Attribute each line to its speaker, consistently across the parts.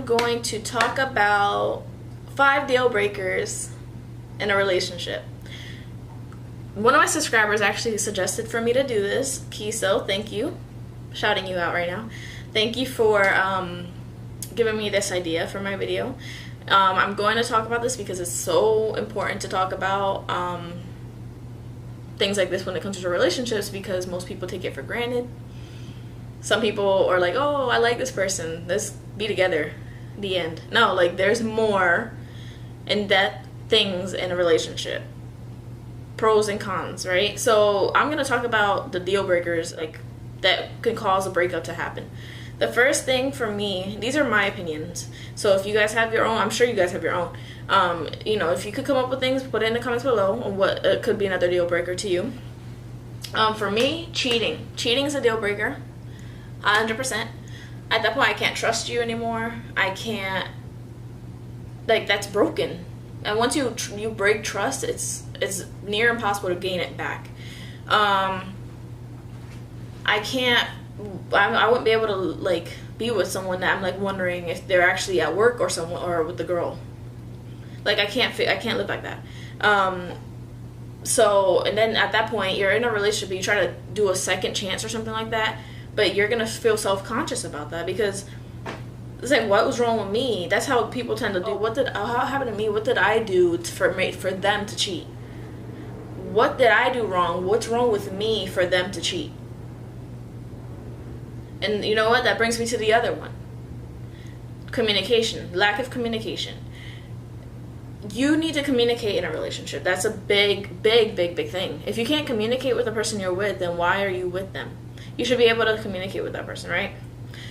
Speaker 1: I'm going to talk about 5 deal breakers in a relationship. One of my subscribers actually suggested for me to do this. Kiso, thank you. Shouting you out right now. Thank you for giving me this idea for my video. I'm going to talk about this because it's so important to talk about things like this when it comes to relationships, because most people take it for granted. Some people are like, oh, I like this person, let's be together, the end. No, like, there's more in-depth things in a relationship. Pros and cons, right? So I'm going to talk about the deal breakers, like, that can cause a breakup to happen. The first thing for me, these are my opinions, so if you guys have your own, I'm sure you guys have your own. If you could come up with things, put it in the comments below on what could be another deal breaker to you. For me, cheating. Cheating is a deal breaker, 100%. At that point, I can't trust you anymore. I can't, like, that's broken. And once you break trust, it's near impossible to gain it back. I wouldn't be able to, like, be with someone that I'm, like, wondering if they're actually at work or with the girl. Like, I can't live like that. And then at that point, you're in a relationship, you try to do a second chance or something like that, but you're gonna feel self-conscious about that, because it's like, what was wrong with me? That's how people tend to do. How happened to me? What did I do for them to cheat? What did I do wrong? What's wrong with me for them to cheat? And you know what? That brings me to the other one. Communication. Lack of communication. You need to communicate in a relationship. That's a big, big, big, big thing. If you can't communicate with the person you're with, then why are you with them? You should be able to communicate with that person, right?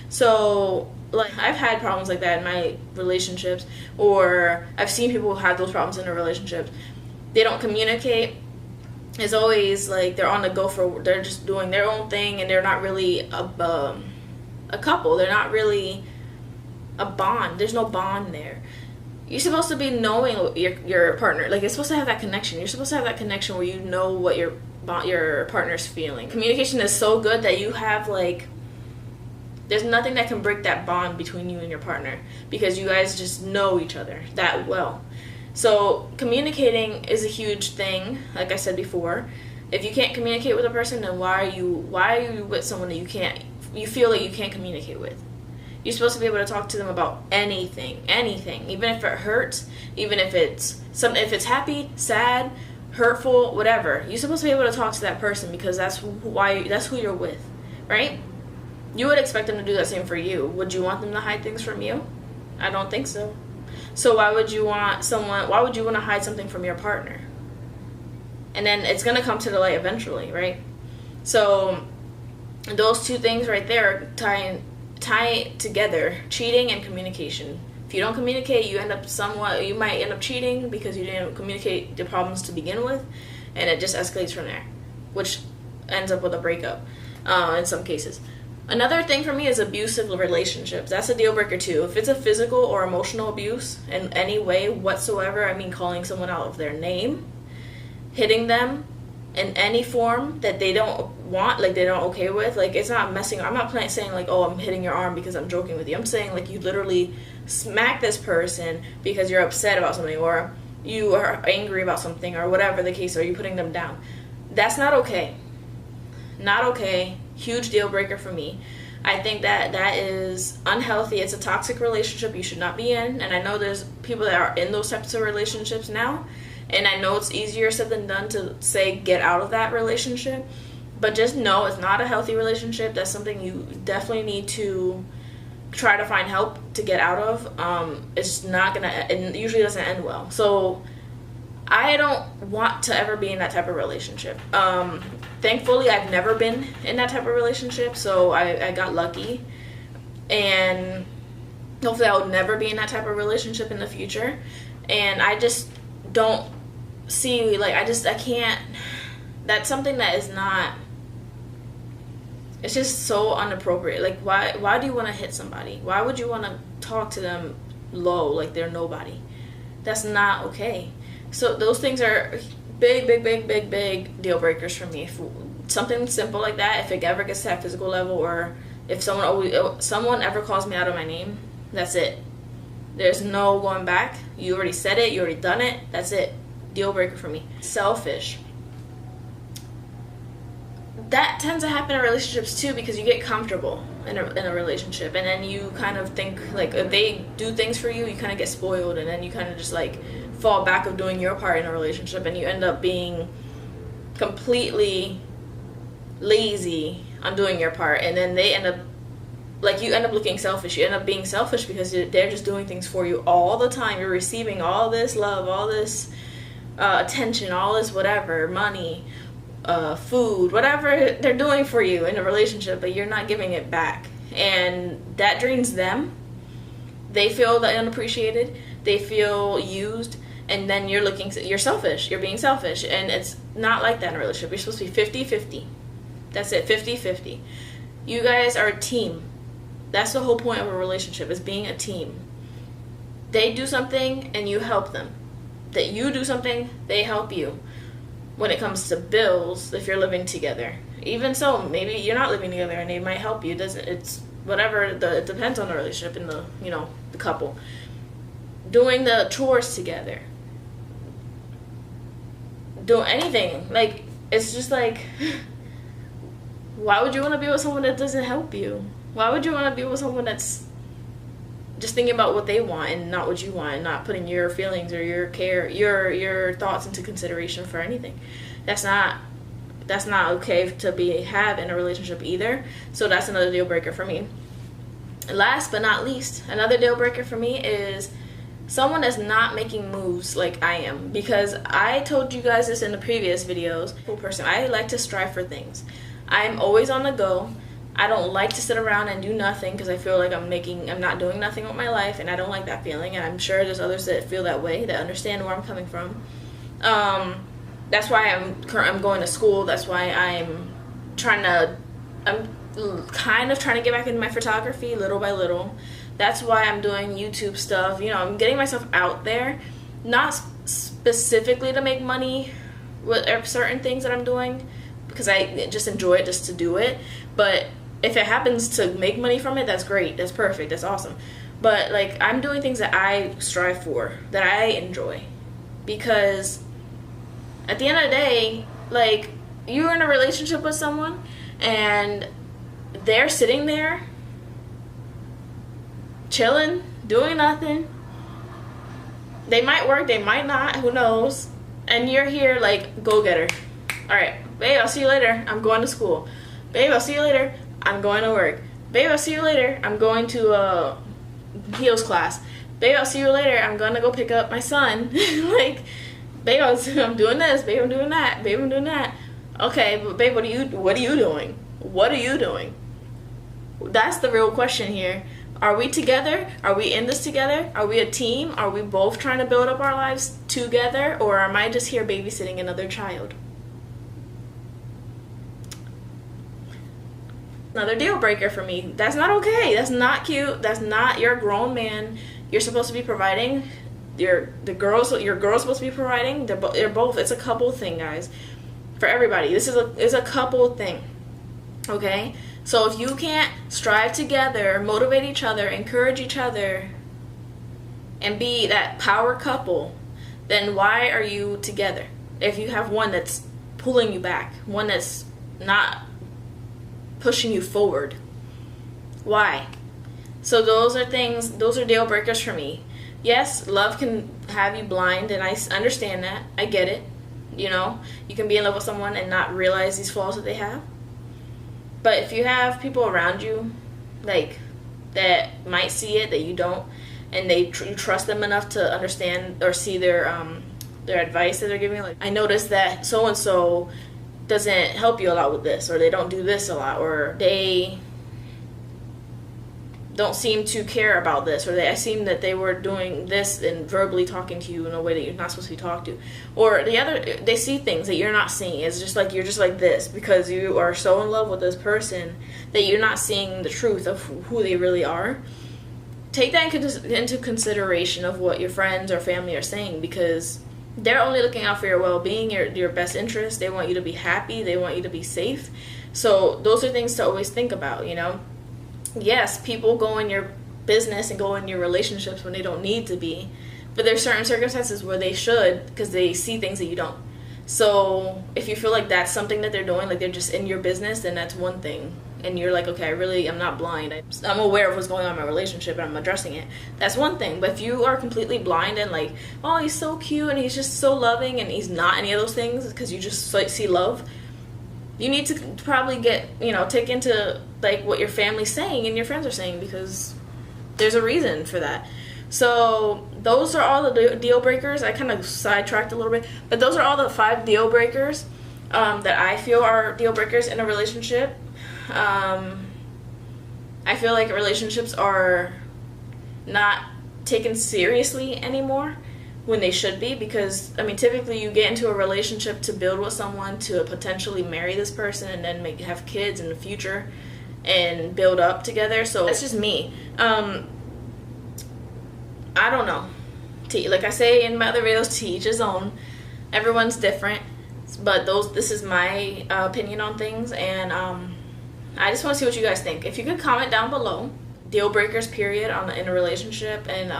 Speaker 1: So, like, I've had problems like that in my relationships, or I've seen people who have those problems in their relationships. They don't communicate. It's always like they're on the go they're just doing their own thing, and they're not really a couple. They're not really a bond. There's no bond there. You're supposed to be knowing your partner. Like, it's supposed to have that connection. You're supposed to have that connection where you know what your partner's feeling. Communication is so good that you have, like, there's nothing that can break that bond between you and your partner, because you guys just know each other that well. So communicating is a huge thing, like I said before. If you can't communicate with a person, then why are you with someone that you feel like you can't communicate with? You're supposed to be able to talk to them about anything, even if it hurts, even if it's happy, sad, hurtful, whatever. You're supposed to be able to talk to that person, because that's who you're with, right? You would expect them to do the same for you. Would you want them to hide things from you? I don't think so. So why would you want to hide something from your partner? And then it's going to come to the light eventually, right? So those two things right there tie together, cheating and communication. If you don't communicate, you might end up cheating because you didn't communicate the problems to begin with, and it just escalates from there, which ends up with a breakup in some cases. Another thing for me is abusive relationships. That's a deal breaker too. If it's a physical or emotional abuse in any way whatsoever, I mean calling someone out of their name, hitting them in any form that they don't want, like they're not okay with. Like, it's not messing. I'm not saying like, oh, I'm hitting your arm because I'm joking with you. I'm saying like you literally smack this person because you're upset about something, or you are angry about something, or whatever the case, or you're putting them down. That's not okay. Not okay. Huge deal breaker for me. I think that is unhealthy. It's a toxic relationship you should not be in. And I know there's people that are in those types of relationships now, and I know it's easier said than done to say get out of that relationship, but just know it's not a healthy relationship. That's something you definitely need to try to find help to get out of. It's not gonna, it usually doesn't end well. So I don't want to ever be in that type of relationship. Thankfully, I've never been in that type of relationship, so I got lucky. And hopefully I will never be in that type of relationship in the future. And I just don't see, like, I can't, that's something that is not, it's just so inappropriate. Like, why do you want to hit somebody? Why would you want to talk to them low, like they're nobody? That's not okay. So those things are big deal breakers for me. If something simple like that, if it ever gets to that physical level, or if someone ever calls me out of my name, that's it. There's no going back. You already said it. You already done it. That's it. Deal breaker for me. Selfish. That tends to happen in relationships too, because you get comfortable in a relationship, and then you kind of think, like, if they do things for you, you kind of get spoiled, and then you kind of just like fall back of doing your part in a relationship, and you end up being completely lazy on doing your part, and then they end up, like, you end up looking selfish. You end up being selfish because they're just doing things for you all the time. You're receiving all this love, all this attention, all this whatever, money, food, whatever they're doing for you in a relationship, but you're not giving it back, and that drains them. They feel unappreciated, they feel used, and then you're selfish, you're being selfish, and it's not like that in a relationship. You're supposed to be 50-50. That's it, 50-50. You guys are a team. That's the whole point of a relationship, is being a team. They do something and you help them. That you do something, they help you. When it comes to bills, if you're living together, even so, maybe you're not living together and they might help you. It's whatever. It depends on the relationship and the couple. Doing the chores together, do anything. Like, it's just like, why would you want to be with someone that doesn't help you? Why would you want to be with someone that's just thinking about what they want and not what you want, and not putting your feelings or your care, your thoughts into consideration for anything? That's not okay to have in a relationship either. So that's another deal breaker for me. Last but not least, another deal breaker for me is someone that's not making moves like I am. Because I told you guys this in the previous videos. I like to strive for things. I'm always on the go. I don't like to sit around and do nothing, because I feel like I'm not doing nothing with my life, and I don't like that feeling, and I'm sure there's others that feel that way, that understand where I'm coming from. That's why I'm going to school. That's why I'm kind of trying to get back into my photography little by little. That's why I'm doing YouTube stuff. I'm getting myself out there, not specifically to make money with certain things that I'm doing, because I just enjoy it just to do it. But if it happens to make money from it, that's great. That's perfect. That's awesome. But, like, I'm doing things that I strive for, that I enjoy. Because at the end of the day, like, you're in a relationship with someone and they're sitting there chilling, doing nothing. They might work, they might not, who knows? And you're here like, go get her. All right, babe, I'll see you later. I'm going to school. Babe, I'll see you later. I'm going to work. Babe, I'll see you later. I'm going to heels class. Babe, I'll see you later. I'm going to go pick up my son. Like, babe, I'm doing this. Babe, I'm doing that. Babe, I'm doing that. Okay, but babe, what are you doing? What are you doing? That's the real question here. Are we together? Are we in this together? Are we a team? Are we both trying to build up our lives together? Or am I just here babysitting another child? Another deal breaker for me. That's not okay. That's not cute. That's not, you're a grown man. You're supposed to be providing. Your girl's supposed to be providing. They're both. It's a couple thing, guys. For everybody. This is a couple thing. Okay? So if you can't strive together, motivate each other, encourage each other, and be that power couple, then why are you together? If you have one that's pulling you back, one that's not pushing you forward, why? So those are deal breakers for me. Yes, love can have you blind, and I understand that. I get it. You can be in love with someone and not realize these flaws that they have. But if you have people around you, like, that might see it, that you don't, and you trust them enough to understand or see their advice that they're giving you, like, I noticed that so-and-so doesn't help you a lot with this, or they don't do this a lot, or they don't seem to care about this, or I seem that they were doing this and verbally talking to you in a way that you're not supposed to be talked to, or they see things that you're not seeing. It's just like you're just like this because you are so in love with this person that you're not seeing the truth of who they really are. Take that into consideration of what your friends or family are saying, because they're only looking out for your well-being, your best interest. They want you to be happy. They want you to be safe. So those are things to always think about, Yes, people go in your business and go in your relationships when they don't need to be. But there's certain circumstances where they should, because they see things that you don't. So if you feel like that's something that they're doing, like they're just in your business, then that's one thing. And you're like, okay, I'm not blind. I'm aware of what's going on in my relationship and I'm addressing it. That's one thing. But if you are completely blind and like, oh, he's so cute and he's just so loving and he's not any of those things because you just like see love, you need to probably get, take into like what your family's saying and your friends are saying, because there's a reason for that. So those are all the deal breakers. I kind of sidetracked a little bit, but those are all the 5 deal breakers that I feel are deal breakers in a relationship. I feel like relationships are not taken seriously anymore when they should be, because typically you get into a relationship to build with someone, to potentially marry this person and then have kids in the future and build up together. So that's just me. I don't know. Like I say in my other videos, to each his own. Everyone's different, but this is my opinion on things, and I just want to see what you guys think. If you could comment down below, deal breakers period in a relationship, and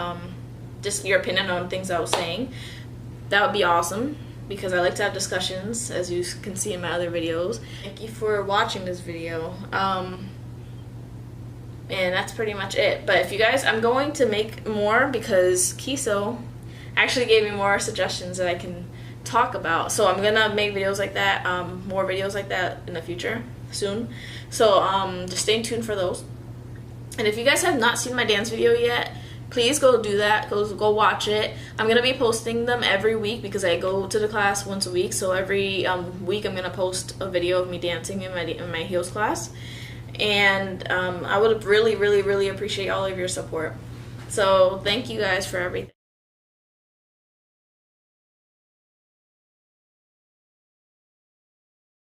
Speaker 1: just your opinion on things I was saying, that would be awesome, because I like to have discussions, as you can see in my other videos. Thank you for watching this video. And that's pretty much it. But if you guys, I'm going to make more, because Kiso actually gave me more suggestions that I can talk about. So I'm gonna make videos like that, more videos like that in the future soon. So just stay tuned for those. And if you guys have not seen my dance video yet, please go do that. Go watch it. I'm gonna be posting them every week because I go to the class once a week. So every week I'm gonna post a video of me dancing in my heels class. And I would really, really, really appreciate all of your support. So thank you guys for everything.